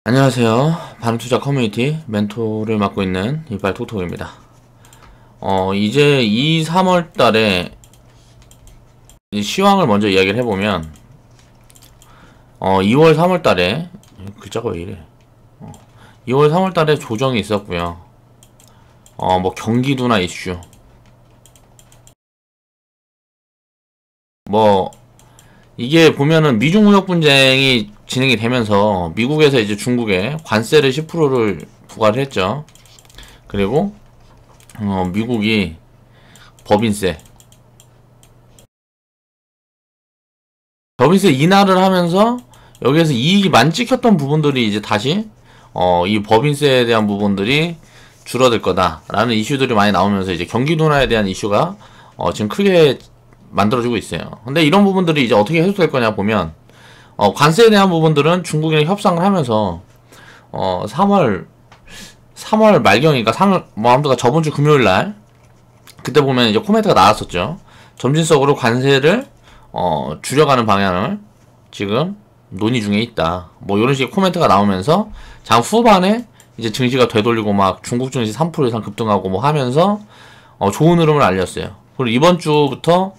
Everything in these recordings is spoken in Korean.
안녕하세요. 바른투자 커뮤니티 멘토를 맡고 있는 이빨 톡톡입니다. 이제 2, 3월 달에 시황을 먼저 이야기를 해보면 2월, 3월 달에 글자가 왜 이래 2월, 3월 달에 조정이 있었고요. 뭐 경기도나 이슈 뭐 이게 보면은 미중 무역 분쟁이 진행이 되면서 미국에서 이제 중국에 관세를 10%를 부과를 했죠. 그리고 미국이 법인세 인하를 하면서 여기에서 이익이 많이 찍혔던 부분들이 이제 다시 이 법인세에 대한 부분들이 줄어들 거다라는 이슈들이 많이 나오면서 이제 경기 둔화에 대한 이슈가 지금 크게 만들어지고 있어요. 근데 이런 부분들이 이제 어떻게 해소될 거냐 보면 관세에 대한 부분들은 중국이랑 협상을 하면서 3월 말경이니까 3월 뭐 아무튼 저번 주 금요일 날 그때 보면 이제 코멘트가 나왔었죠. 점진적으로 관세를 줄여가는 방향을 지금 논의 중에 있다. 뭐 이런 식의 코멘트가 나오면서 장 후반에 이제 증시가 되돌리고 막 중국 증시 3% 이상 급등하고 뭐 하면서 좋은 흐름을 알렸어요. 그리고 이번 주부터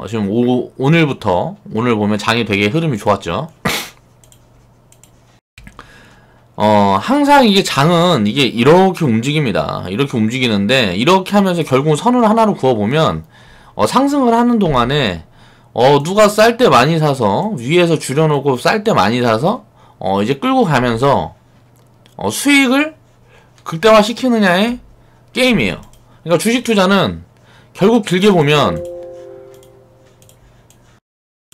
지금 오늘부터 오늘 보면 장이 되게 흐름이 좋았죠. 항상 이게 장은 이게 이렇게 움직입니다. 이렇게 움직이는데 이렇게 하면서 결국 선을 하나로 그어보면 상승을 하는 동안에 누가 쌀 때 많이 사서 위에서 줄여놓고 쌀 때 많이 사서 이제 끌고 가면서 수익을 극대화 시키느냐의 게임이에요. 그러니까 주식 투자는 결국 길게 보면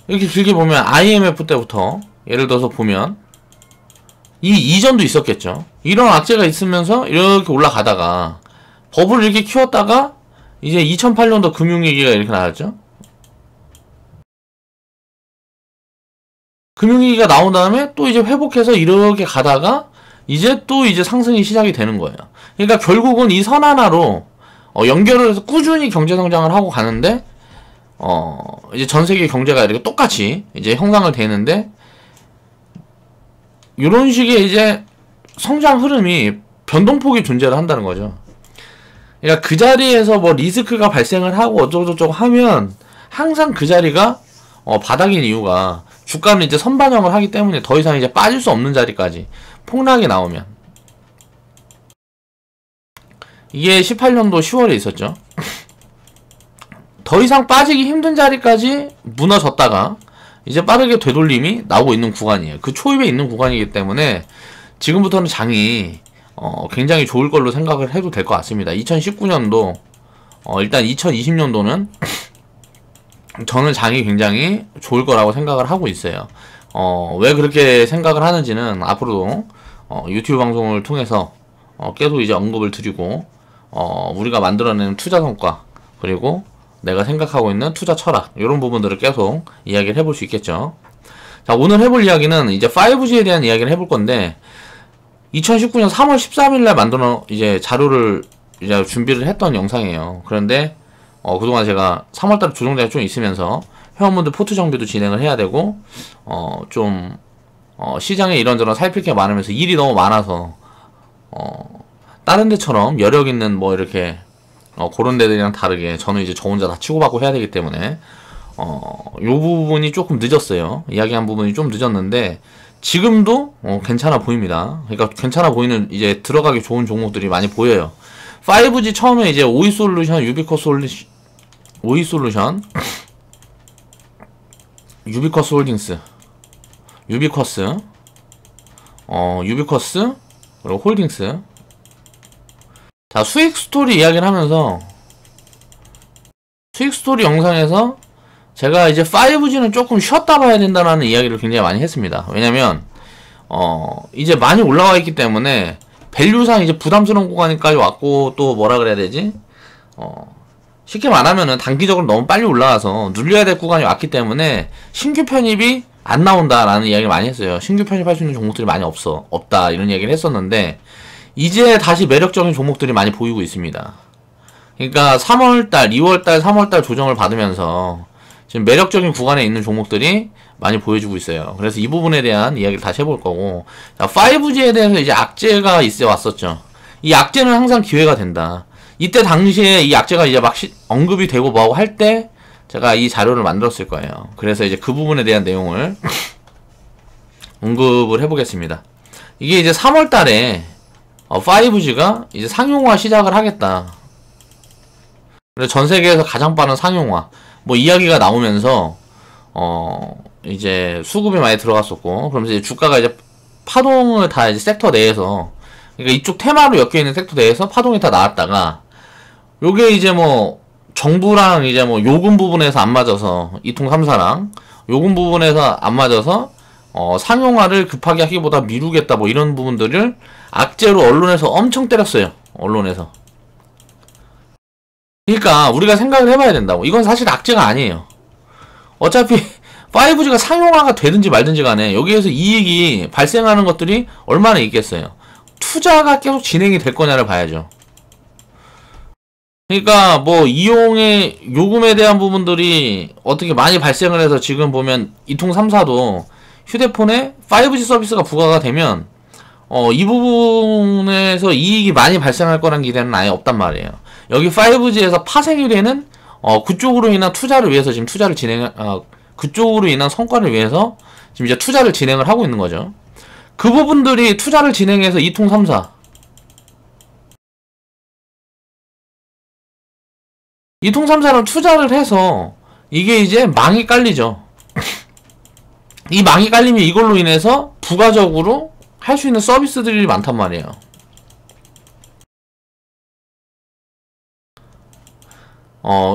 이렇게 길게 보면 IMF 때부터 예를 들어서 보면 이 이전도 있었겠죠. 이런 악재가 있으면서 이렇게 올라가다가 버블을 이렇게 키웠다가 이제 2008년도 금융위기가 이렇게 나왔죠. 금융위기가 나온 다음에 또 이제 회복해서 이렇게 가다가 이제 또 이제 상승이 시작이 되는 거예요. 그러니까 결국은 이 선 하나로 연결을 해서 꾸준히 경제 성장을 하고 가는데 이제 전 세계 경제가 이렇게 똑같이 이제 형상을 되는데 이런 식의 이제 성장 흐름이 변동폭이 존재를 한다는 거죠. 그러니까 그 자리에서 뭐 리스크가 발생을 하고 어쩌고저쩌고 하면 항상 그 자리가 바닥인 이유가 주가는 이제 선반영을 하기 때문에 더 이상 이제 빠질 수 없는 자리까지 폭락이 나오면 이게 18년도 10월에 있었죠. 더 이상 빠지기 힘든 자리까지 무너졌다가 이제 빠르게 되돌림이 나오고 있는 구간이에요. 그 초입에 있는 구간이기 때문에 지금부터는 장이 굉장히 좋을 걸로 생각을 해도 될 것 같습니다. 2019년도 일단 2020년도는 저는 장이 굉장히 좋을 거라고 생각을 하고 있어요. 왜 그렇게 생각을 하는지는 앞으로도 유튜브 방송을 통해서 계속 이제 언급을 드리고 우리가 만들어내는 투자 성과 그리고 내가 생각하고 있는 투자 철학 이런 부분들을 계속 이야기를 해볼 수 있겠죠. 자, 오늘 해볼 이야기는 이제 5G에 대한 이야기를 해볼 건데 2019년 3월 13일날 만들어 이제 자료를 이제 준비를 했던 영상이에요. 그런데 그동안 제가 3월달에 조정자가 좀 있으면서 회원분들 포트 정비도 진행을 해야 되고 좀 시장에 이런저런 살필 게 많으면서 일이 너무 많아서 다른 데처럼 여력 있는 뭐 이렇게 그런 데들이랑 다르게 저는 이제 저 혼자 다 치고받고 해야 되기 때문에 요 부분이 조금 늦었어요. 이야기한 부분이 좀 늦었는데 지금도 괜찮아 보입니다. 그러니까 괜찮아 보이는 이제 들어가기 좋은 종목들이 많이 보여요. 5G 처음에 이제 오이솔루션, 유비쿼스 홀딩스, 유비쿼스, 그리고 홀딩스. 자, 수익 스토리 이야기를 하면서 수익 스토리 영상에서 제가 이제 5G는 조금 쉬었다 봐야 된다는 이야기를 굉장히 많이 했습니다. 왜냐면 이제 많이 올라와 있기 때문에 밸류상 이제 부담스러운 구간까지 왔고 또 뭐라 그래야 되지? 쉽게 말하면은 단기적으로 너무 빨리 올라와서 눌려야 될 구간이 왔기 때문에 신규 편입이 안 나온다라는 이야기를 많이 했어요. 신규 편입할 수 있는 종목들이 많이 없다 이런 이야기를 했었는데 이제 다시 매력적인 종목들이 많이 보이고 있습니다. 그러니까 3월달, 2월달, 3월달 조정을 받으면서 지금 매력적인 구간에 있는 종목들이 많이 보여주고 있어요. 그래서 이 부분에 대한 이야기를 다시 해볼 거고, 자, 5G에 대해서 이제 악재가 있어 왔었죠. 이 악재는 항상 기회가 된다. 이때 당시에 이 악재가 이제 막 언급이 되고 뭐하고 할 때 제가 이 자료를 만들었을 거예요. 그래서 이제 그 부분에 대한 내용을 언급을 해보겠습니다. 이게 이제 3월 달에 5G가 이제 상용화 시작을 하겠다. 그래서 전 세계에서 가장 빠른 상용화 뭐 이야기가 나오면서 이제 수급이 많이 들어갔었고, 그러면서 이제 주가가 이제 파동을 다 이제 섹터 내에서, 그러니까 이쪽 테마로 엮여 있는 섹터 내에서 파동이 다 나왔다가, 요게 이제 뭐 정부랑 이제 뭐 요금 부분에서 안 맞아서, 이통 3사랑 요금 부분에서 안 맞아서 상용화를 급하게 하기보다 미루겠다 뭐 이런 부분들을 악재로 언론에서 엄청 때렸어요. 언론에서. 그러니까 우리가 생각을 해봐야 된다고. 이건 사실 악재가 아니에요. 어차피 5G가 상용화가 되든지 말든지 간에 여기에서 이익이 발생하는 것들이 얼마나 있겠어요. 투자가 계속 진행이 될 거냐를 봐야죠. 그러니까 뭐 이용의 요금에 대한 부분들이 어떻게 많이 발생을 해서 지금 보면 이통 3사도 휴대폰에 5G 서비스가 부과가 되면 이 부분에서 이익이 많이 발생할 거란 기대는 아예 없단 말이에요. 여기 5G에서 파생이 되는 그쪽으로 인한 투자를 위해서 지금 투자를 그쪽으로 인한 성과를 위해서 지금 이제 투자를 진행을 하고 있는 거죠. 그 부분들이 투자를 진행해서 이통 3사, 이통 3사는 투자를 해서 이게 이제 망이 깔리죠. 이 망이 깔리면 이걸로 인해서 부가적으로 할 수 있는 서비스들이 많단 말이에요.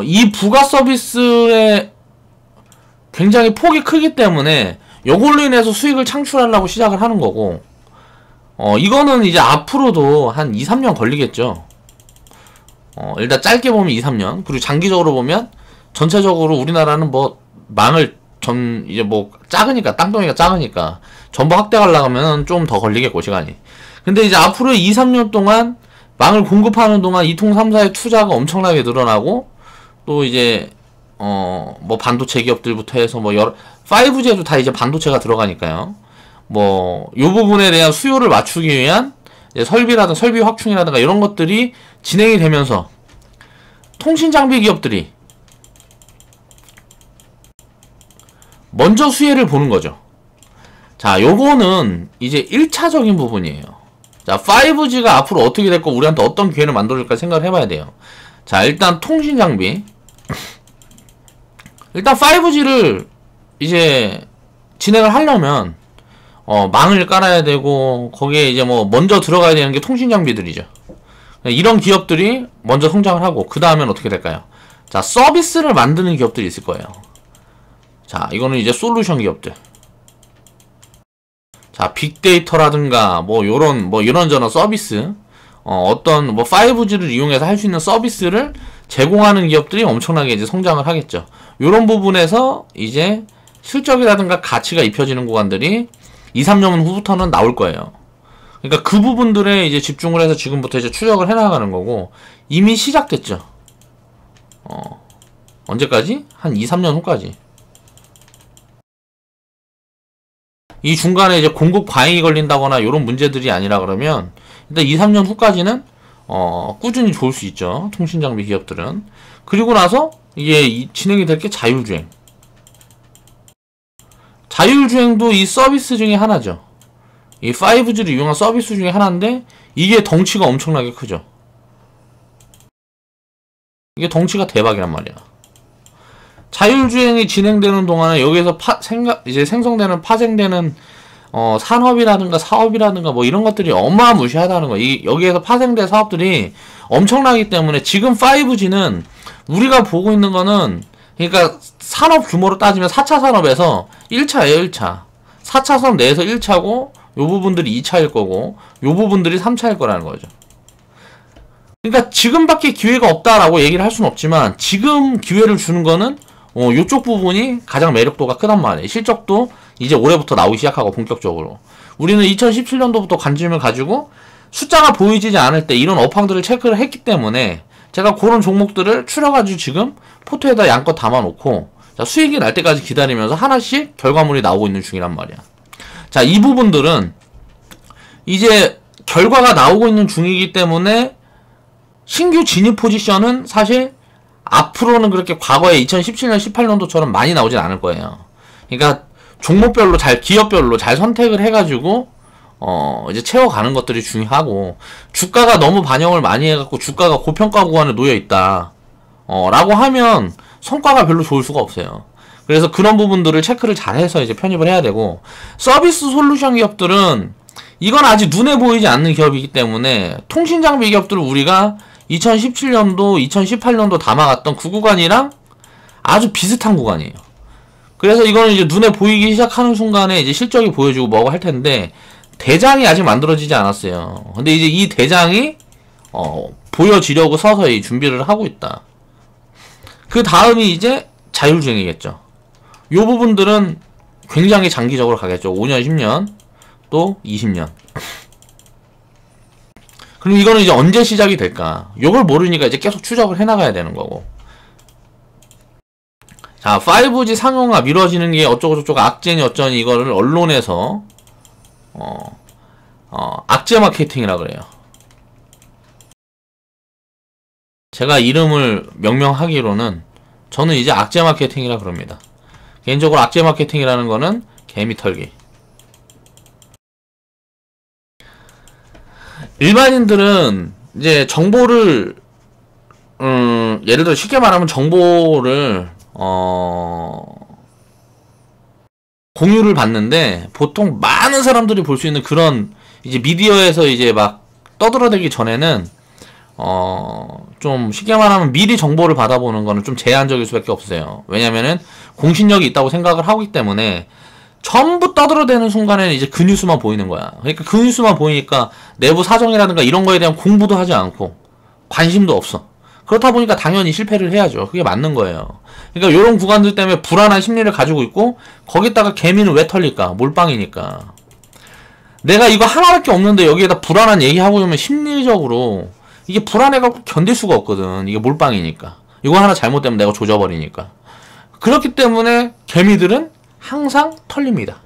이 부가 서비스의 굉장히 폭이 크기 때문에 이걸로 인해서 수익을 창출하려고 시작을 하는 거고, 이거는 이제 앞으로도 한 2, 3년 걸리겠죠. 일단 짧게 보면 2, 3년. 그리고 장기적으로 보면 전체적으로 우리나라는 뭐 망을 이제 뭐 작으니까, 땅덩이가 작으니까 전부 확대 가려고 하면 좀 더 걸리겠고, 시간이. 근데 이제 앞으로 2, 3년 동안 망을 공급하는 동안 이통 3사의 투자가 엄청나게 늘어나고, 또 이제 뭐 반도체 기업들부터 해서 뭐 5G에도 다 이제 반도체가 들어가니까요. 뭐 요 부분에 대한 수요를 맞추기 위한 이제 설비라든가 설비 확충이라든가 이런 것들이 진행이 되면서 통신 장비 기업들이 먼저 수혜를 보는 거죠. 자, 요거는 이제 1차적인 부분이에요. 자, 5G가 앞으로 어떻게 될거, 우리한테 어떤 기회를 만들어줄까 생각을 해봐야 돼요. 자, 일단 통신 장비. 일단 5G를 이제 진행을 하려면 망을 깔아야 되고, 거기에 이제 뭐 먼저 들어가야 되는 게 통신 장비들이죠. 이런 기업들이 먼저 성장을 하고, 그 다음엔 어떻게 될까요? 자, 서비스를 만드는 기업들이 있을 거예요. 자, 이거는 이제 솔루션 기업들. 자, 빅데이터라든가 뭐 요런 뭐 이런저런 서비스, 어떤 뭐 5G를 이용해서 할 수 있는 서비스를 제공하는 기업들이 엄청나게 이제 성장을 하겠죠. 요런 부분에서 이제 실적이라든가 가치가 입혀지는 구간들이 2, 3년 후부터는 나올 거예요. 그러니까 그 부분들에 이제 집중을 해서 지금부터 이제 추적을 해나가는 거고, 이미 시작됐죠. 언제까지? 한 2, 3년 후까지. 이 중간에 이제 공급 과잉이 걸린다거나 이런 문제들이 아니라 그러면 일단 2, 3년 후까지는 꾸준히 좋을 수 있죠. 통신장비 기업들은. 그리고 나서 이게 진행이 될 게 자율주행. 자율주행도 이 서비스 중에 하나죠. 이 5G를 이용한 서비스 중에 하나인데, 이게 덩치가 엄청나게 크죠. 이게 덩치가 대박이란 말이야. 자율주행이 진행되는 동안에 여기에서 이제 파생되는 산업이라든가 사업이라든가 뭐 이런 것들이 어마무시하다는 거. 여기에서 파생된 사업들이 엄청나기 때문에 지금 5G는 우리가 보고 있는 거는, 그러니까 산업 규모로 따지면 4차 산업에서 1차예요, 1차. 4차 산업 내에서 1차고, 요 부분들이 2차일 거고, 요 부분들이 3차일 거라는 거죠. 그러니까 지금밖에 기회가 없다라고 얘기를 할 수는 없지만, 지금 기회를 주는 거는 요쪽 부분이 가장 매력도가 크단 말이에요. 실적도 이제 올해부터 나오기 시작하고, 본격적으로. 우리는 2017년도부터 관심을 가지고 숫자가 보이지 않을 때 이런 업황들을 체크를 했기 때문에 제가 그런 종목들을 추려가지고 지금 포트에다 양껏 담아놓고, 자, 수익이 날 때까지 기다리면서 하나씩 결과물이 나오고 있는 중이란 말이야. 자, 이 부분들은 이제 결과가 나오고 있는 중이기 때문에 신규 진입 포지션은 사실 앞으로는 그렇게 과거에 2017년, 18년도처럼 많이 나오진 않을 거예요. 그러니까 종목별로 기업별로 잘 선택을 해가지고 이제 채워가는 것들이 중요하고, 주가가 너무 반영을 많이 해갖고 주가가 고평가 구간에 놓여있다 라고 하면 성과가 별로 좋을 수가 없어요. 그래서 그런 부분들을 체크를 잘해서 이제 편입을 해야 되고, 서비스 솔루션 기업들은 이건 아직 눈에 보이지 않는 기업이기 때문에 통신장비 기업들을 우리가 2017년도, 2018년도 담아갔던 그 구간이랑 아주 비슷한 구간이에요. 그래서 이거는 이제 눈에 보이기 시작하는 순간에 이제 실적이 보여주고 뭐고 할 텐데, 대장이 아직 만들어지지 않았어요. 근데 이제 이 대장이 보여지려고 서서히 준비를 하고 있다. 그 다음이 이제 자율주행이겠죠. 요 부분들은 굉장히 장기적으로 가겠죠. 5년, 10년, 또 20년. 그럼 이거는 이제 언제 시작이 될까? 요걸 모르니까 이제 계속 추적을 해나가야 되는 거고. 자, 5G 상용화 미뤄지는 게 어쩌고저쩌고 악재니 어쩌니, 이거를 언론에서 악재 마케팅이라 그래요. 제가 이름을 명명하기로는 저는 이제 악재 마케팅이라 그럽니다. 개인적으로 악재 마케팅이라는 거는 개미 털기. 일반인들은 이제 정보를 예를 들어 쉽게 말하면 정보를 공유를 받는데, 보통 많은 사람들이 볼 수 있는 그런 이제 미디어에서 이제 막 떠들어대기 전에는 좀 쉽게 말하면 미리 정보를 받아보는 거는 좀 제한적일 수밖에 없어요. 왜냐면은 공신력이 있다고 생각을 하기 때문에 전부 떠들어대는 순간에는 이제 그 뉴스만 보이는 거야. 그러니까 그 뉴스만 보이니까 내부 사정이라든가 이런 거에 대한 공부도 하지 않고 관심도 없어. 그렇다 보니까 당연히 실패를 해야죠. 그게 맞는 거예요. 그러니까 이런 구간들 때문에 불안한 심리를 가지고 있고, 거기다가 개미는 왜 털릴까? 몰빵이니까. 내가 이거 하나밖에 없는데 여기에다 불안한 얘기하고 있으면 심리적으로 이게 불안해갖고 견딜 수가 없거든. 이게 몰빵이니까. 이거 하나 잘못되면 내가 조져버리니까. 그렇기 때문에 개미들은 항상 털립니다.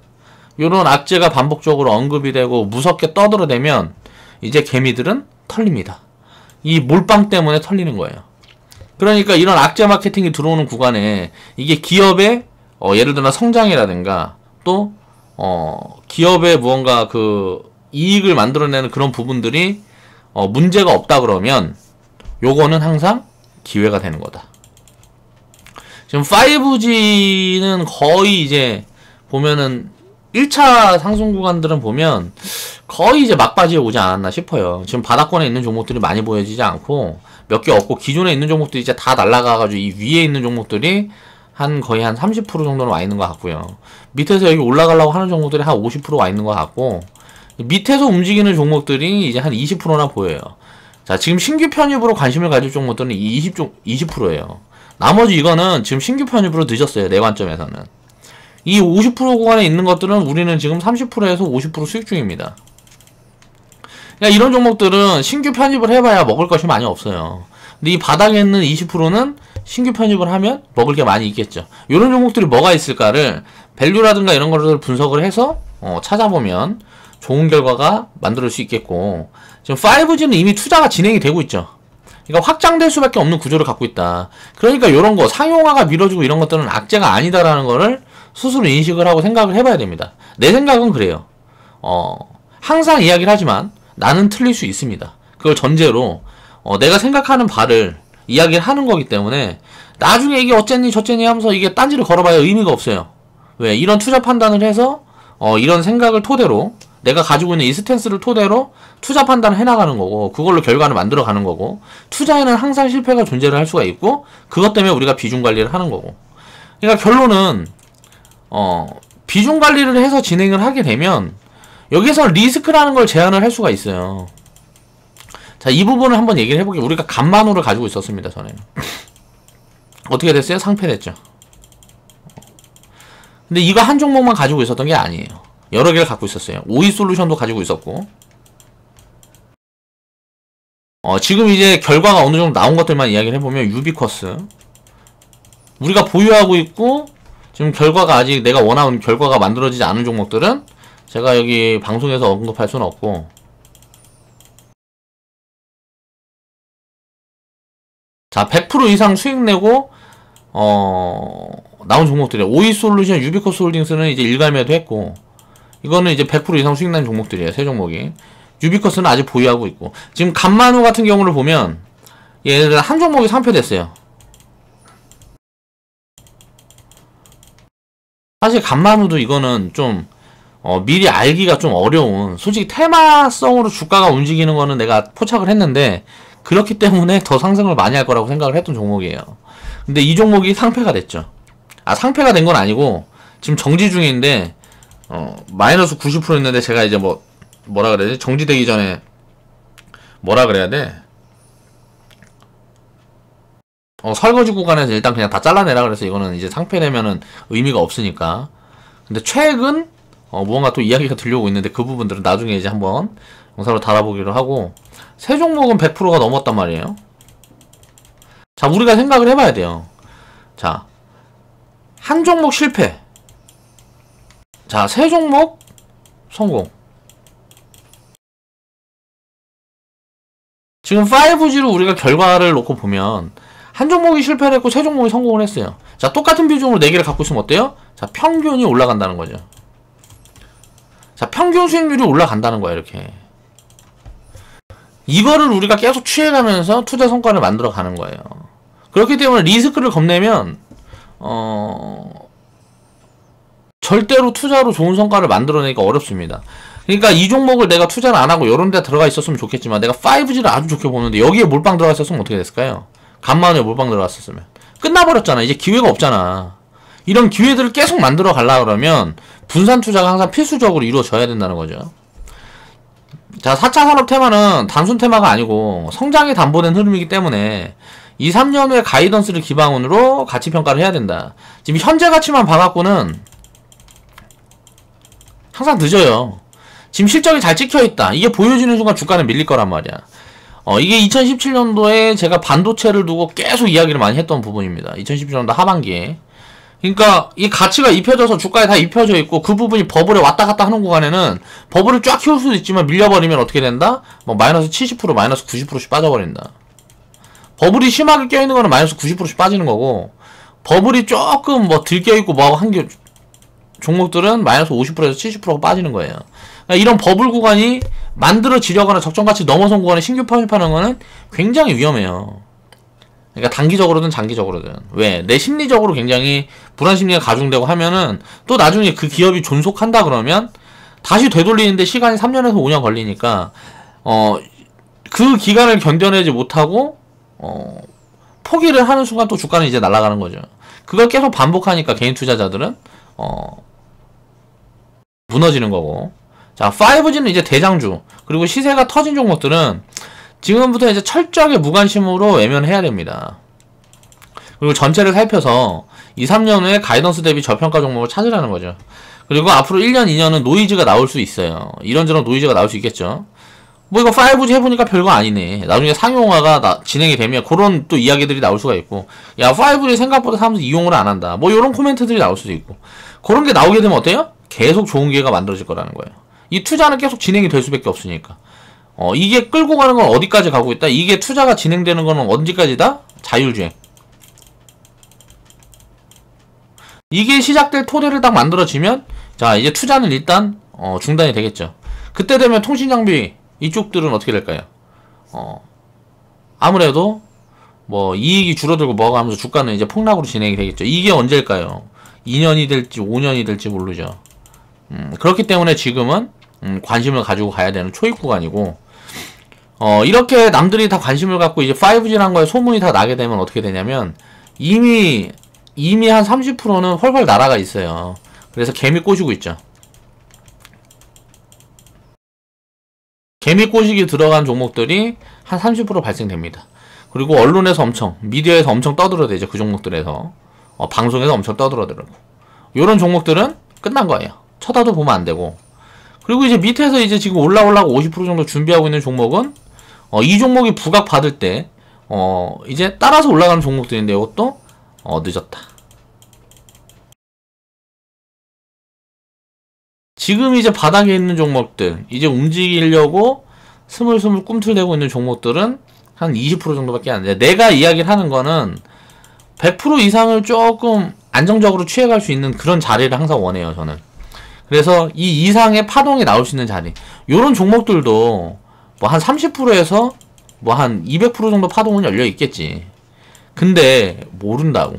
요런 악재가 반복적으로 언급이 되고 무섭게 떠들어대면 이제 개미들은 털립니다. 이 몰빵 때문에 털리는 거예요. 그러니까 이런 악재 마케팅이 들어오는 구간에 이게 기업의 예를 들어 성장이라든가 또 기업의 무언가 그 이익을 만들어내는 그런 부분들이 문제가 없다 그러면 요거는 항상 기회가 되는 거다. 지금 5G는 거의 이제 보면은 1차 상승 구간들은 보면 거의 이제 막바지에 오지 않았나 싶어요. 지금 바닥권에 있는 종목들이 많이 보여지지 않고 몇 개 없고, 기존에 있는 종목들이 이제 다 날아가가지고 이 위에 있는 종목들이 거의 한 30% 정도는 와 있는 것 같고요. 밑에서 여기 올라가려고 하는 종목들이 한 50% 와 있는 것 같고, 밑에서 움직이는 종목들이 이제 한 20%나 보여요. 자, 지금 신규 편입으로 관심을 가질 종목들은 20%예요. 나머지 이거는 지금 신규 편입으로 늦었어요. 내 관점에서는. 이 50% 구간에 있는 것들은 우리는 지금 30%에서 50% 수익 중입니다. 그러니까 이런 종목들은 신규 편입을 해봐야 먹을 것이 많이 없어요. 근데 이 바닥에 있는 20%는 신규 편입을 하면 먹을 게 많이 있겠죠. 이런 종목들이 뭐가 있을까를 밸류라든가 이런 것들을 분석을 해서 찾아보면 좋은 결과가 만들 수 있겠고, 지금 5G는 이미 투자가 진행이 되고 있죠. 그러니까 확장될 수밖에 없는 구조를 갖고 있다. 그러니까 이런 거 상용화가 미뤄지고 이런 것들은 악재가 아니다라는 거를 스스로 인식을 하고 생각을 해봐야 됩니다. 내 생각은 그래요. 항상 이야기를 하지만 나는 틀릴 수 있습니다. 그걸 전제로 내가 생각하는 바를 이야기를 하는 거기 때문에 나중에 이게 어쨌니 저쨌니 하면서 이게 딴지를 걸어봐야 의미가 없어요. 왜? 이런 투자 판단을 해서 이런 생각을 토대로 내가 가지고 있는 이 스탠스를 토대로 투자 판단을 해나가는 거고, 그걸로 결과를 만들어가는 거고, 투자에는 항상 실패가 존재를 할 수가 있고, 그것 때문에 우리가 비중 관리를 하는 거고. 그러니까 결론은 비중 관리를 해서 진행을 하게 되면 여기서 리스크라는 걸 제한을 할 수가 있어요. 자, 이 부분을 한번 얘기를 해볼게요. 우리가 간만호를 가지고 있었습니다, 전에는. 어떻게 됐어요? 상패됐죠. 근데 이거 한 종목만 가지고 있었던 게 아니에요. 여러 개를 갖고 있었어요. 오이 솔루션도 가지고 있었고, 지금 이제 결과가 어느 정도 나온 것들만 이야기를 해보면 유비쿼스, 우리가 보유하고 있고 지금 결과가 아직 내가 원하는 결과가 만들어지지 않은 종목들은 제가 여기 방송에서 언급할 수는 없고, 자 100% 이상 수익 내고 나온 종목들이에요. 오이솔루션, 유비코스 홀딩스는 이제 일괄매도 했고, 이거는 이제 100% 이상 수익 난 종목들이에요. 세 종목이. 유비코스는 아직 보유하고 있고, 지금 간만우 같은 경우를 보면 얘네들 한 종목이 상표됐어요. 사실 간만우도 이거는 좀 미리 알기가 좀 어려운, 솔직히 테마성으로 주가가 움직이는 거는 내가 포착을 했는데 그렇기 때문에 더 상승을 많이 할 거라고 생각을 했던 종목이에요. 근데 이 종목이 상폐가 됐죠. 상폐가 된 건 아니고 지금 정지 중인데 마이너스 90% 있는데, 제가 이제 뭐라 그래야 돼? 정지되기 전에 뭐라 그래야 돼? 설거지 구간에서 일단 그냥 다 잘라내라 그래서 이거는 이제 상폐되면은 의미가 없으니까. 근데 최근 무언가 또 이야기가 들려오고 있는데 그 부분들은 나중에 이제 한번 영상으로 달아보기로 하고, 세 종목은 100%가 넘었단 말이에요. 자, 우리가 생각을 해봐야 돼요. 자, 한 종목 실패. 자, 세 종목 성공. 지금 5G로 우리가 결과를 놓고 보면 한 종목이 실패를 했고 세 종목이 성공을 했어요. 자, 똑같은 비중으로 4개를 갖고 있으면 어때요? 자, 평균이 올라간다는 거죠. 자, 평균 수익률이 올라간다는 거야, 이렇게. 이거를 우리가 계속 취해가면서 투자 성과를 만들어 가는 거예요. 그렇기 때문에 리스크를 겁내면 절대로 투자로 좋은 성과를 만들어내기가 어렵습니다. 그러니까 이 종목을 내가 투자를 안 하고 이런 데 들어가 있었으면 좋겠지만, 내가 5G를 아주 좋게 보는데 여기에 몰빵 들어가 있었으면 어떻게 됐을까요? 간만에 몰빵 들어갔었으면 끝나버렸잖아. 이제 기회가 없잖아. 이런 기회들을 계속 만들어 가려고 그러면 분산 투자가 항상 필수적으로 이루어져야 된다는 거죠. 자, 4차 산업 테마는 단순 테마가 아니고 성장에 담보된 흐름이기 때문에 2, 3년 후의 가이던스를 기반으로 가치 평가를 해야 된다. 지금 현재 가치만 봐갖고는 항상 늦어요. 지금 실적이 잘 찍혀있다. 이게 보여지는 순간 주가는 밀릴 거란 말이야. 이게 2017년도에 제가 반도체를 두고 계속 이야기를 많이 했던 부분입니다. 2017년도 하반기에. 그러니까 이 가치가 입혀져서 주가에 다 입혀져 있고, 그 부분이 버블에 왔다 갔다 하는 구간에는 버블을 쫙 키울 수도 있지만 밀려버리면 어떻게 된다? 마이너스 70%, 마이너스 90%씩 빠져버린다. 버블이 심하게 껴있는 거는 마이너스 90%씩 빠지는 거고, 버블이 조금 들껴있고 뭐하고 한 게 종목들은 마이너스 50%에서 70%가 빠지는 거예요. 그러니까 이런 버블 구간이 만들어지려거나 적정가치 넘어선 구간에 신규 편입하는 거는 굉장히 위험해요. 그러니까 단기적으로든 장기적으로든. 왜? 내 심리적으로 굉장히 불안 심리가 가중되고 하면은 또 나중에 그 기업이 존속한다 그러면 다시 되돌리는데 시간이 3년에서 5년 걸리니까 그 기간을 견뎌내지 못하고 포기를 하는 순간 또 주가는 이제 날아가는 거죠. 그걸 계속 반복하니까 개인 투자자들은 무너지는 거고. 자, 5G는 이제 대장주, 그리고 시세가 터진 종목들은 지금부터 이제 철저하게 무관심으로 외면해야 됩니다. 그리고 전체를 살펴서 2, 3년 후에 가이던스 대비 저평가 종목을 찾으라는 거죠. 그리고 앞으로 1년, 2년은 노이즈가 나올 수 있어요. 이런저런 노이즈가 나올 수 있겠죠. 이거 5G 해보니까 별거 아니네. 나중에 상용화가 진행이 되면 그런 또 이야기들이 나올 수가 있고, 야, 5G 생각보다 사람들이 이용을 안 한다. 요런 코멘트들이 나올 수도 있고. 그런 게 나오게 되면 어때요? 계속 좋은 기회가 만들어질 거라는 거예요. 이 투자는 계속 진행이 될 수밖에 없으니까. 이게 끌고 가는 건 어디까지 가고 있다? 이게 투자가 진행되는 거는 언제까지다? 자율주행. 이게 시작될 토대를 딱 만들어지면, 자, 이제 투자는 일단 중단이 되겠죠. 그때 되면 통신장비 이쪽들은 어떻게 될까요? 아무래도 이익이 줄어들고 뭐가 하면서 주가는 이제 폭락으로 진행이 되겠죠. 이게 언제일까요? 2년이 될지 5년이 될지 모르죠. 그렇기 때문에 지금은 관심을 가지고 가야 되는 초입 구간이고, 이렇게 남들이 다 관심을 갖고 이제 5G란 거에 소문이 다 나게 되면 어떻게 되냐면, 이미 한 30%는 헐헐 날아가 있어요. 그래서 개미 꼬시고 있죠. 개미 꼬시기 들어간 종목들이 한 30% 발생됩니다. 그리고 언론에서 미디어에서 엄청 떠들어대죠. 그 종목들에서. 방송에서 엄청 떠들어대고. 요런 종목들은 끝난 거예요. 쳐다도 보면 안 되고. 그리고 이제 밑에서 이제 지금 올라오려고 50% 정도 준비하고 있는 종목은 이 종목이 부각 받을 때 이제 따라서 올라가는 종목들인데 이것도 늦었다. 지금 이제 바닥에 있는 종목들, 이제 움직이려고 스물스물 꿈틀대고 있는 종목들은 한 20% 정도밖에 안 돼. 내가 이야기를 하는 거는 100% 이상을 조금 안정적으로 취해갈 수 있는 그런 자리를 항상 원해요, 저는. 그래서 이 이상의 파동이 나올 수 있는 자리. 요런 종목들도 뭐 한 30%에서 뭐 한 200% 정도 파동은 열려 있겠지. 근데 모른다고.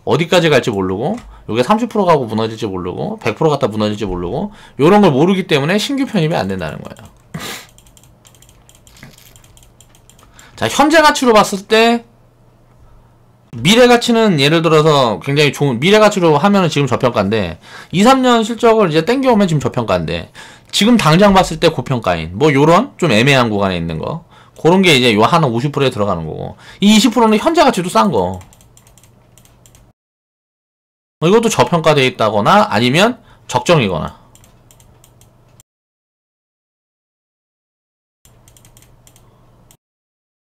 어디까지 갈지 모르고, 요게 30% 가고 무너질지 모르고, 100% 갔다 무너질지 모르고, 요런 걸 모르기 때문에 신규 편입이 안 된다는 거예요. 자, 현재 가치로 봤을 때 미래 가치는 예를 들어서 굉장히 좋은 미래 가치로 하면은 지금 저평가인데 2, 3년 실적을 이제 땡겨오면 지금 저평가인데 지금 당장 봤을 때 고평가인 뭐 요런 좀 애매한 구간에 있는 거 그런 게 이제 요 하나 50%에 들어가는 거고 이 20%는 현재 가치도 싼 거. 이것도 저평가되어 있다거나 아니면 적정이거나.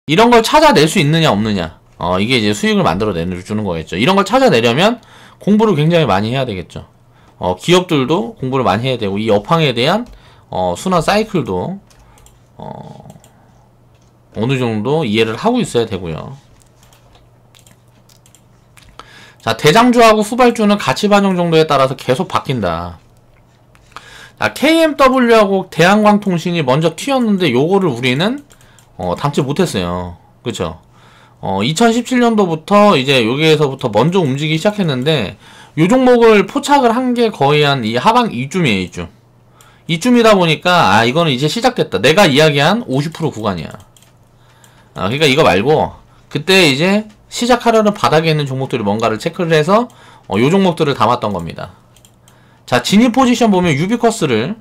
이런 걸 찾아낼 수 있느냐 없느냐. 이게 이제 수익을 만들어내주는 거겠죠. 이런 걸 찾아내려면 공부를 굉장히 많이 해야 되겠죠. 기업들도 공부를 많이 해야 되고 이 업황에 대한 순환 사이클도 어느 정도 이해를 하고 있어야 되고요. 자, 대장주하고 후발주는 가치 반영 정도에 따라서 계속 바뀐다. 자, KMW하고 대한광통신이 먼저 튀었는데 요거를 우리는 담지 못했어요. 그쵸? 2017년도부터 이제 여기에서부터 먼저 움직이기 시작했는데 요 종목을 포착을 한 게 거의 한 이 하반 이쯤이에요. 이쯤. 이쯤이다 보니까 이거는 이제 시작됐다. 내가 이야기한 50% 구간이야. 그러니까 이거 말고 그때 이제 시작하려는 바닥에 있는 종목들이 뭔가를 체크를 해서 요 종목들을 담았던 겁니다. 자, 진입 포지션 보면 유비쿼스를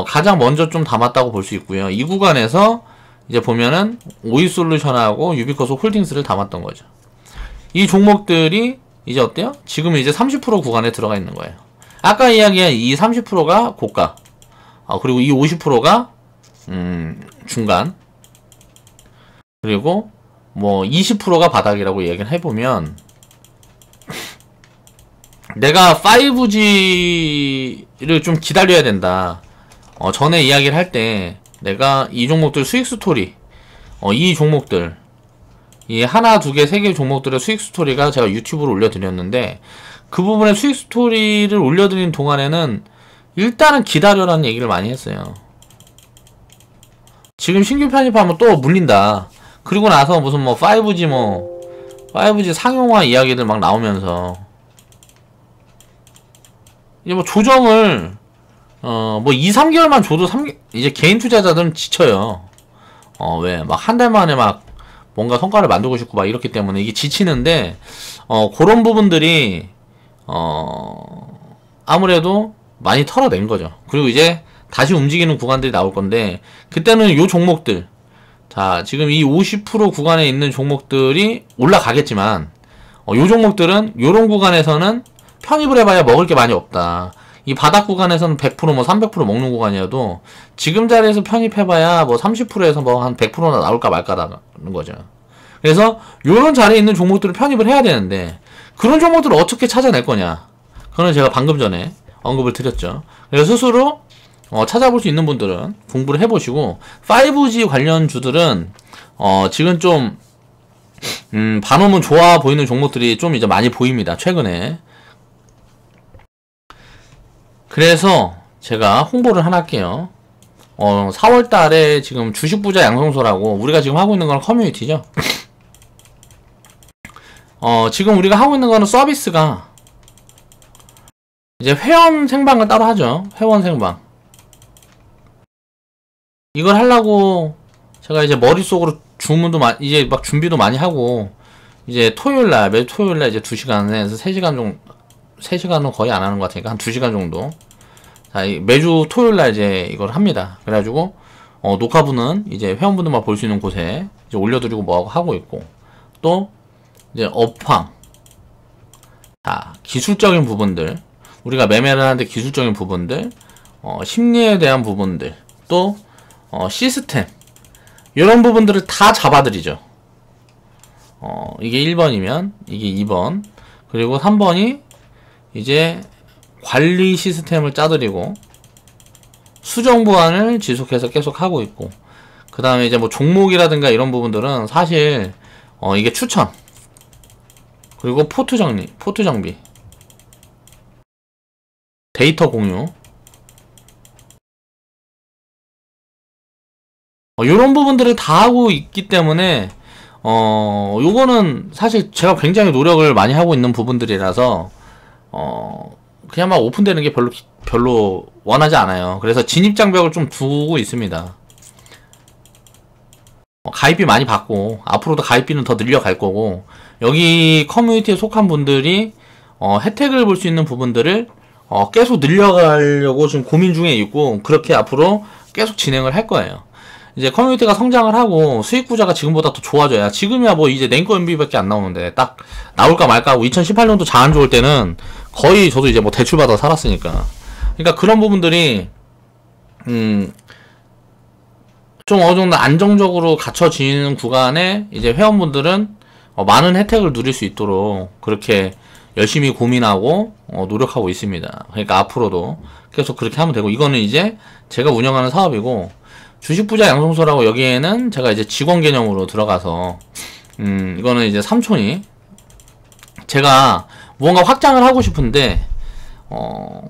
가장 먼저 좀 담았다고 볼 수 있고요. 이 구간에서 이제 보면은 오이솔루션하고 유비쿼스 홀딩스를 담았던 거죠. 이 종목들이 이제 어때요? 지금 이제 30% 구간에 들어가 있는 거예요. 아까 이야기한 이 30%가 고가, 그리고 이 50%가 중간, 그리고 뭐 20%가 바닥이라고 얘기를 해보면 내가 5G를 좀 기다려야 된다. 전에 이야기를 할 때 내가 이 종목들 수익 스토리, 이 종목들, 이 하나, 두 개, 세 개 종목들의 수익 스토리가 제가 유튜브로 올려드렸는데 그 부분에 수익 스토리를 올려드린 동안에는 일단은 기다려라는 얘기를 많이 했어요. 지금 신규 편입하면 또 물린다. 그리고 나서 무슨 뭐 5G 상용화 이야기들 막 나오면서 이제 뭐 조정을 뭐 2, 3개월만 줘도 이제 개인 투자자들은 지쳐요. 왜? 막 한 달 만에 막 뭔가 성과를 만들고 싶고 막 이렇기 때문에 이게 지치는데, 그런 부분들이, 아무래도 많이 털어낸 거죠. 그리고 이제 다시 움직이는 구간들이 나올 건데, 그때는 요 종목들, 자, 지금 이 50% 구간에 있는 종목들이 올라가겠지만, 요 종목들은 요런 구간에서는 편입을 해봐야 먹을 게 많이 없다. 이 바닥 구간에서는 100% 뭐 300% 먹는 구간이어도 지금 자리에서 편입해봐야 뭐 30%에서 뭐 한 100%나 나올까 말까라는 거죠. 그래서 요런 자리에 있는 종목들을 편입을 해야 되는데 그런 종목들을 어떻게 찾아낼 거냐. 그거는 제가 방금 전에 언급을 드렸죠. 그래서 스스로 찾아볼 수 있는 분들은 공부를 해보시고 5G 관련 주들은 지금 좀 반응은 좋아 보이는 종목들이 좀 이제 많이 보입니다. 최근에. 그래서 제가 홍보를 하나 할게요. 4월달에 지금 주식부자 양성소라고 우리가 지금 하고 있는 건 커뮤니티죠. 지금 우리가 하고 있는 거는 서비스가 이제 회원 생방을 따로 하죠. 회원 생방. 이걸 하려고 제가 이제 머릿속으로 주문도 이제 막 준비도 많이 하고 이제 토요일날 매주 토요일날 이제 2시간에서 3시간 정도 3시간은 거의 안 하는 것 같으니까 한 2시간 정도. 자, 매주 토요일날 이제 이걸 합니다. 그래가지고, 녹화분은 이제 회원분들만 볼 수 있는 곳에 이제 올려드리고 뭐하고 하고 있고, 또, 이제 업황. 자, 기술적인 부분들. 우리가 매매를 하는데 기술적인 부분들, 심리에 대한 부분들, 또, 시스템. 이런 부분들을 다 잡아드리죠. 이게 1번이면, 이게 2번. 그리고 3번이, 이제 관리 시스템을 짜드리고 수정 보완을 지속해서 계속 하고 있고, 그 다음에 이제 뭐 종목이라든가 이런 부분들은 사실 이게 추천, 그리고 포트 정비, 데이터 공유, 요런 부분들을 다 하고 있기 때문에 요거는 사실 제가 굉장히 노력을 많이 하고 있는 부분들이라서 그냥 막 오픈되는 게 별로 원하지 않아요. 그래서 진입장벽을 좀 두고 있습니다. 가입비 많이 받고 앞으로도 가입비는 더 늘려갈 거고, 여기 커뮤니티에 속한 분들이 혜택을 볼 수 있는 부분들을 계속 늘려가려고 지금 고민 중에 있고, 그렇게 앞으로 계속 진행을 할 거예요. 이제 커뮤니티가 성장을 하고 수익 구조가 지금보다 더 좋아져야, 지금이야 뭐 이제 랭커 MVP밖에 안 나오는데 딱 나올까 말까 하고 2018년도 잘 안 좋을 때는 거의 저도 이제 뭐 대출 받아 살았으니까. 그러니까 그런 부분들이 좀 어느 정도 안정적으로 갖춰지는 구간에 이제 회원분들은 많은 혜택을 누릴 수 있도록 그렇게 열심히 고민하고 노력하고 있습니다. 그러니까 앞으로도 계속 그렇게 하면 되고, 이거는 이제 제가 운영하는 사업이고, 주식부자 양성소라고 여기에는 제가 이제 직원 개념으로 들어가서 이거는 이제 삼촌이, 제가 무언가 확장을 하고 싶은데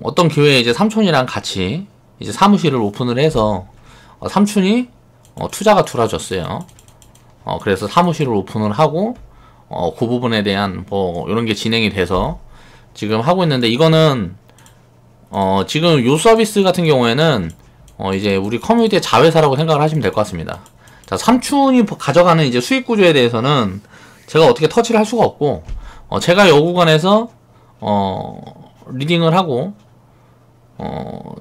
어떤 기회에 이제 삼촌이랑 같이 이제 사무실을 오픈을 해서 삼촌이 투자가 들어와줬어요. 그래서 사무실을 오픈을 하고 그 부분에 대한 뭐 이런 게 진행이 돼서 지금 하고 있는데, 이거는 지금 요 서비스 같은 경우에는 이제 우리 커뮤니티의 자회사라고 생각을 하시면 될 것 같습니다. 자, 삼촌이 가져가는 이제 수익 구조에 대해서는 제가 어떻게 터치를 할 수가 없고, 제가 요 구간에서 리딩을 하고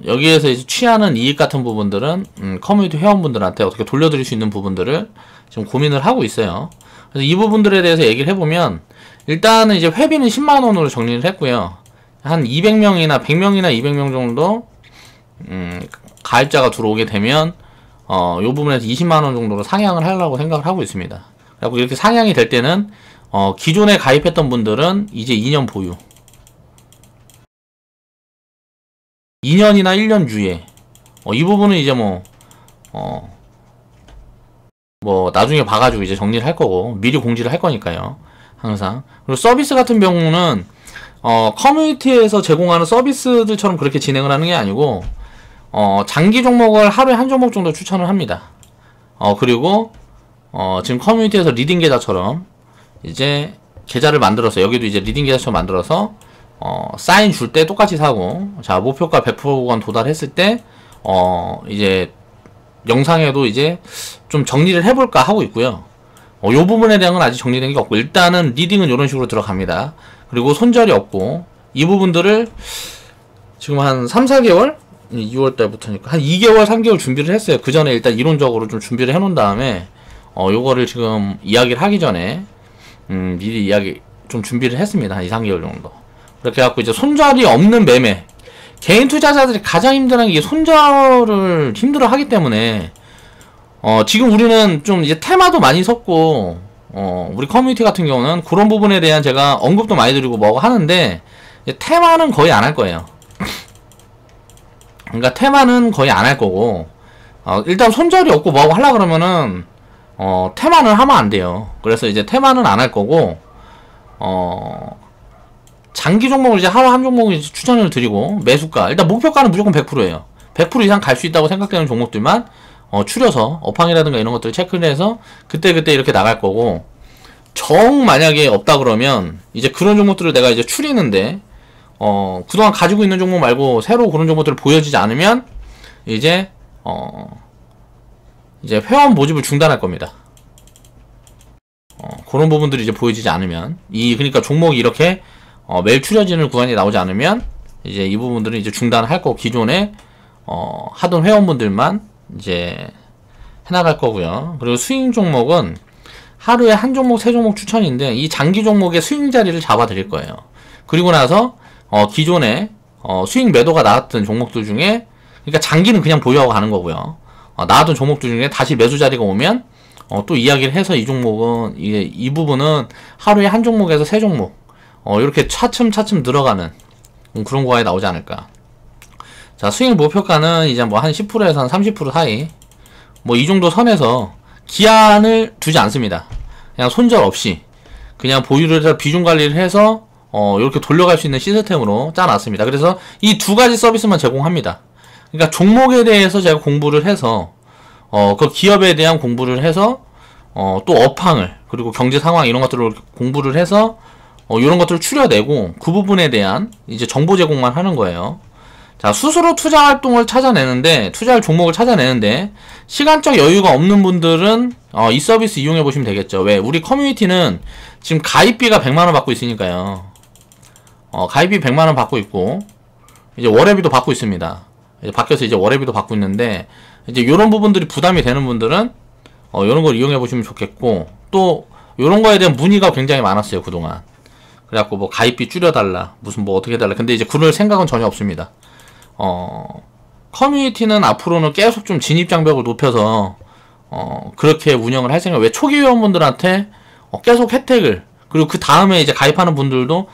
여기에서 이제 취하는 이익 같은 부분들은 커뮤니티 회원분들한테 어떻게 돌려드릴 수 있는 부분들을 지금 고민을 하고 있어요. 그래서 이 부분들에 대해서 얘기를 해보면, 일단은 이제 회비는 10만원으로 정리를 했고요. 한 200명이나 100명이나 200명 정도 가입자가 들어오게 되면 요 부분에서 20만원 정도로 상향을 하려고 생각을 하고 있습니다. 그리고 이렇게 상향이 될 때는 기존에 가입했던 분들은 이제 2년 보유, 2년이나 1년 유예, 이 부분은 이제 뭐 나중에 봐가지고 이제 정리를 할 거고, 미리 공지를 할 거니까요, 항상. 그리고 서비스 같은 경우는 커뮤니티에서 제공하는 서비스들처럼 그렇게 진행을 하는 게 아니고, 장기 종목을 하루에 한 종목 정도 추천을 합니다. 그리고 지금 커뮤니티에서 리딩 계좌처럼 이제 계좌를 만들어서, 여기도 이제 리딩 계좌처럼 만들어서 사인 줄 때 똑같이 사고, 자, 목표가 100% 도달했을 때 이제 영상에도 이제 좀 정리를 해볼까 하고 있고요. 요 부분에 대한 건 아직 정리된 게 없고, 일단은 리딩은 이런 식으로 들어갑니다. 그리고 손절이 없고, 이 부분들을 지금 한 3, 4개월? 2월달부터니까 한 2개월, 3개월 준비를 했어요. 그 전에 일단 이론적으로 좀 준비를 해놓은 다음에 요거를 지금 이야기를 하기 전에 미리 이야기 좀 준비를 했습니다. 한 2, 3개월 정도. 그렇게 해갖고 이제 손절이 없는 매매, 개인 투자자들이 가장 힘들어하는 게 손절을 힘들어 하기 때문에 지금 우리는 좀 이제 테마도 많이 섰고, 우리 커뮤니티 같은 경우는 그런 부분에 대한 제가 언급도 많이 드리고 뭐고 하는데, 테마는 거의 안 할 거예요. 그러니까 테마는 거의 안 할 거고, 일단 손절이 없고 뭐하고 하려 그러면은 테마는 하면 안 돼요. 그래서 이제 테마는 안 할 거고, 장기 종목을 이제 하루 한 종목을 이제 추천을 드리고, 매수가 일단 목표가는 무조건 100%예요 100% 이상 갈 수 있다고 생각되는 종목들만 추려서 업황이라든가 이런 것들을 체크를 해서 그때그때 이렇게 나갈 거고, 정 만약에 없다 그러면 이제 그런 종목들을 내가 이제 추리는데 그동안 가지고 있는 종목 말고 새로 그런 종목들을 보여지지 않으면 이제 이제 회원 모집을 중단할 겁니다. 그런 부분들이 이제 보여지지 않으면, 그러니까 종목이 이렇게 매일 추려지는 구간이 나오지 않으면 이제 이 부분들은 이제 중단할 거고, 기존에 하던 회원분들만 이제 해나갈 거고요. 그리고 스윙 종목은 하루에 한 종목, 세 종목 추천인데, 이 장기 종목의 스윙 자리를 잡아 드릴 거예요. 그리고 나서 기존에 수익 매도가 나왔던 종목들 중에, 그러니까 장기는 그냥 보유하고 가는 거고요. 나왔던 종목들 중에 다시 매수 자리가 오면 또 이야기를 해서 이 종목은 이 부분은 하루에 한 종목에서 세 종목 이렇게 차츰차츰 들어가는 그런 구간이 나오지 않을까. 자, 수익 목표가는 이제 뭐 한 10%에서 한 30% 사이. 뭐 이 정도 선에서 기한을 두지 않습니다. 그냥 손절 없이. 그냥 보유를 해서 비중 관리를 해서, 이렇게 돌려갈 수 있는 시스템으로 짜놨습니다. 그래서 이 두 가지 서비스만 제공합니다. 그러니까 종목에 대해서 제가 공부를 해서, 그 기업에 대한 공부를 해서, 또 업황을, 그리고 경제 상황 이런 것들을 공부를 해서, 이런 것들을 추려내고, 그 부분에 대한 이제 정보 제공만 하는 거예요. 자, 스스로 투자 활동을 찾아내는데, 투자할 종목을 찾아내는데, 시간적 여유가 없는 분들은, 이 서비스 이용해 보시면 되겠죠. 왜? 우리 커뮤니티는 지금 가입비가 100만원 받고 있으니까요. 가입비 100만원 받고 있고, 이제 월회비도 받고 있습니다. 이제 바뀌어서 이제 월회비도 받고 있는데, 이제 요런 부분들이 부담이 되는 분들은, 요런 걸 이용해 보시면 좋겠고, 또, 요런 거에 대한 문의가 굉장히 많았어요, 그동안. 그래갖고 뭐 가입비 줄여달라, 무슨 뭐 어떻게 해달라. 근데 이제 그럴 생각은 전혀 없습니다. 커뮤니티는 앞으로는 계속 좀 진입장벽을 높여서, 그렇게 운영을 할 생각, 왜 초기 회원분들한테, 계속 혜택을, 그리고 그 다음에 이제 가입하는 분들도,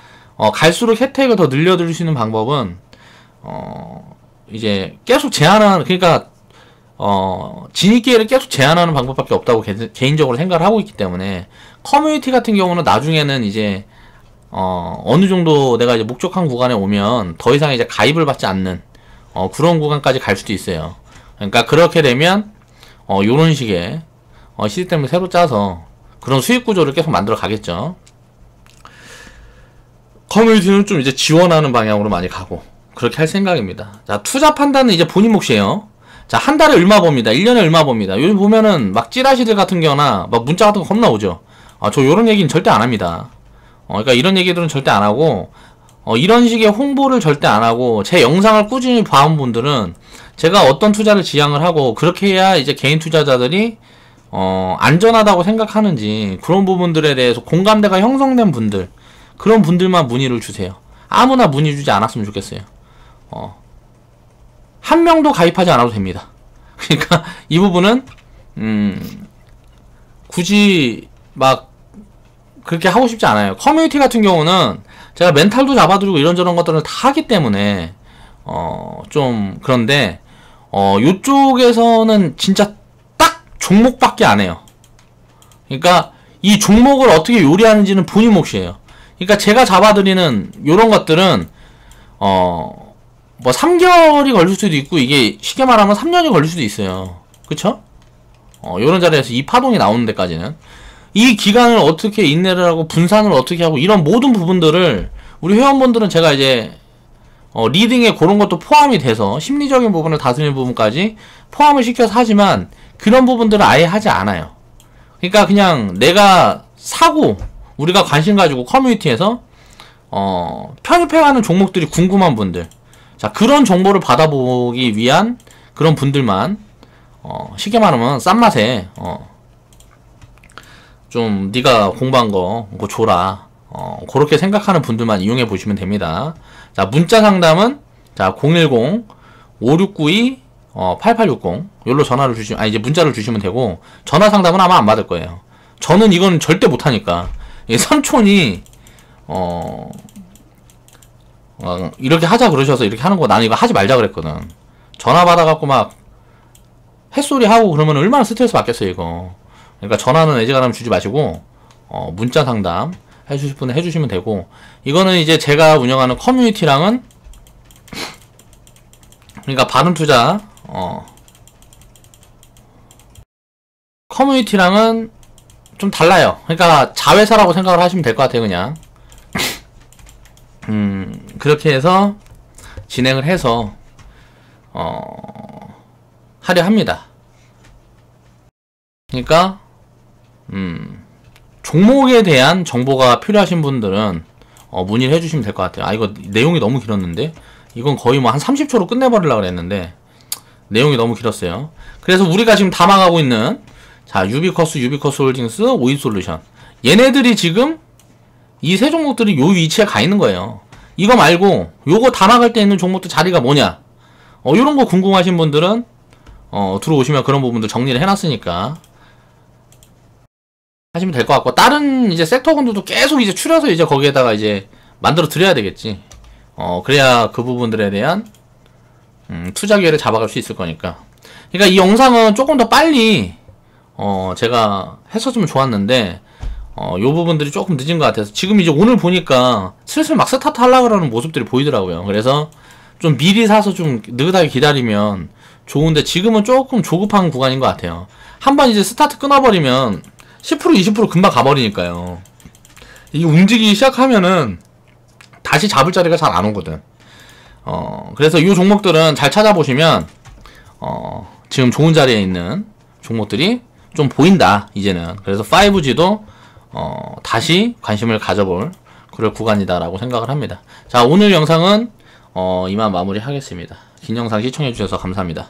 갈수록 혜택을 더 늘려드릴 수 있는 방법은, 이제 계속 제한하는, 그러니까, 진입 기회를 계속 제한하는 방법밖에 없다고 개인적으로 생각을 하고 있기 때문에, 커뮤니티 같은 경우는 나중에는 이제, 어느 정도 내가 이제 목적한 구간에 오면 더 이상 이제 가입을 받지 않는, 그런 구간까지 갈 수도 있어요. 그러니까 그렇게 되면, 요런 식의, 시스템을 새로 짜서 그런 수익 구조를 계속 만들어 가겠죠. 커뮤니티는 좀 이제 지원하는 방향으로 많이 가고, 그렇게 할 생각입니다. 자, 투자 판단은 이제 본인 몫이에요. 자, 한 달에 얼마 봅니다. 1년에 얼마 봅니다. 요즘 보면은 막 찌라시들 같은 경우나 막 문자 같은 거 겁나 오죠. 저 요런 얘기는 절대 안 합니다. 그러니까 이런 얘기들은 절대 안 하고, 이런 식의 홍보를 절대 안 하고, 제 영상을 꾸준히 봐온 분들은 제가 어떤 투자를 지향을 하고, 그렇게 해야 이제 개인 투자자들이, 안전하다고 생각하는지, 그런 부분들에 대해서 공감대가 형성된 분들, 그런 분들만 문의를 주세요. 아무나 문의 주지 않았으면 좋겠어요. 한 명도 가입하지 않아도 됩니다. 그러니까 이 부분은, 굳이 막, 그렇게 하고 싶지 않아요. 커뮤니티 같은 경우는 제가 멘탈도 잡아드리고 이런저런 것들을 다 하기 때문에 좀 그런데 요쪽에서는 진짜 딱 종목밖에 안 해요. 그러니까 이 종목을 어떻게 요리하는지는 본인 몫이에요. 그러니까 제가 잡아드리는 요런 것들은 뭐 3개월이 걸릴 수도 있고, 이게 쉽게 말하면 3년이 걸릴 수도 있어요. 그쵸? 요런 자리에서 이 파동이 나오는 데까지는 이 기간을 어떻게 인내를 하고 분산을 어떻게 하고, 이런 모든 부분들을 우리 회원분들은 제가 이제 리딩에 그런 것도 포함이 돼서 심리적인 부분을 다스리는 부분까지 포함을 시켜서 하지만, 그런 부분들은 아예 하지 않아요. 그러니까 그냥 내가 사고, 우리가 관심 가지고 커뮤니티에서 편입해가는 종목들이 궁금한 분들, 자, 그런 정보를 받아보기 위한 그런 분들만, 쉽게 말하면 싼 맛에 좀 네가 공부한 거 그거 줘라, 그렇게 생각하는 분들만 이용해 보시면 됩니다. 자, 문자 상담은 자 010-5692-8860 요로 전화를 주시면, 이제 문자를 주시면 되고, 전화 상담은 아마 안 받을 거예요. 저는 이건 절대 못 하니까. 삼촌이 이렇게 하자 그러셔서 이렇게 하는 거, 나는 이거 하지 말자 그랬거든. 전화 받아갖고 막 햇소리 하고 그러면 얼마나 스트레스 받겠어요, 이거. 그러니까 전화는 애지간하면 주지 마시고, 문자 상담 해주실 분은 해주시면 되고, 이거는 이제 제가 운영하는 커뮤니티랑은, 그러니까 바른투자, 커뮤니티랑은 좀 달라요. 그러니까 자회사라고 생각을 하시면 될 것 같아요, 그냥. 그렇게 해서 진행을 해서 하려 합니다. 그러니까 종목에 대한 정보가 필요하신 분들은 문의를 해주시면 될 것 같아요. 이거 내용이 너무 길었는데, 이건 거의 뭐 한 30초로 끝내버리려고 그랬는데 내용이 너무 길었어요. 그래서 우리가 지금 담아가고 있는, 자, 유비커스 홀딩스, 오입솔루션, 얘네들이 지금 이 세 종목들이 요 위치에 가 있는 거예요. 이거 말고 요거 다 나갈 때 있는 종목들 자리가 뭐냐, 요런 거 궁금하신 분들은 들어오시면 그런 부분들 정리를 해놨으니까 하시면 될 것 같고, 다른 이제 섹터군들도 계속 이제 추려서 이제 거기에다가 이제 만들어 드려야 되겠지. 그래야 그 부분들에 대한 투자 기회를 잡아갈 수 있을 거니까. 그러니까 이 영상은 조금 더 빨리 제가 했었으면 좋았는데 요 부분들이 조금 늦은 것 같아서 지금 이제 오늘 보니까 슬슬 막 스타트 하려고 하는 모습들이 보이더라고요. 그래서 좀 미리 사서 좀 느긋하게 기다리면 좋은데 지금은 조금 조급한 구간인 것 같아요. 한번 이제 스타트 끊어버리면 10% 20% 금방 가버리니까요. 이게 움직이기 시작하면은 다시 잡을 자리가 잘 안 오거든. 그래서 이 종목들은 잘 찾아보시면 지금 좋은 자리에 있는 종목들이 좀 보인다 이제는. 그래서 5G도 다시 관심을 가져볼 그럴 구간이다라고 생각을 합니다. 자, 오늘 영상은 이만 마무리 하겠습니다. 긴 영상 시청해주셔서 감사합니다.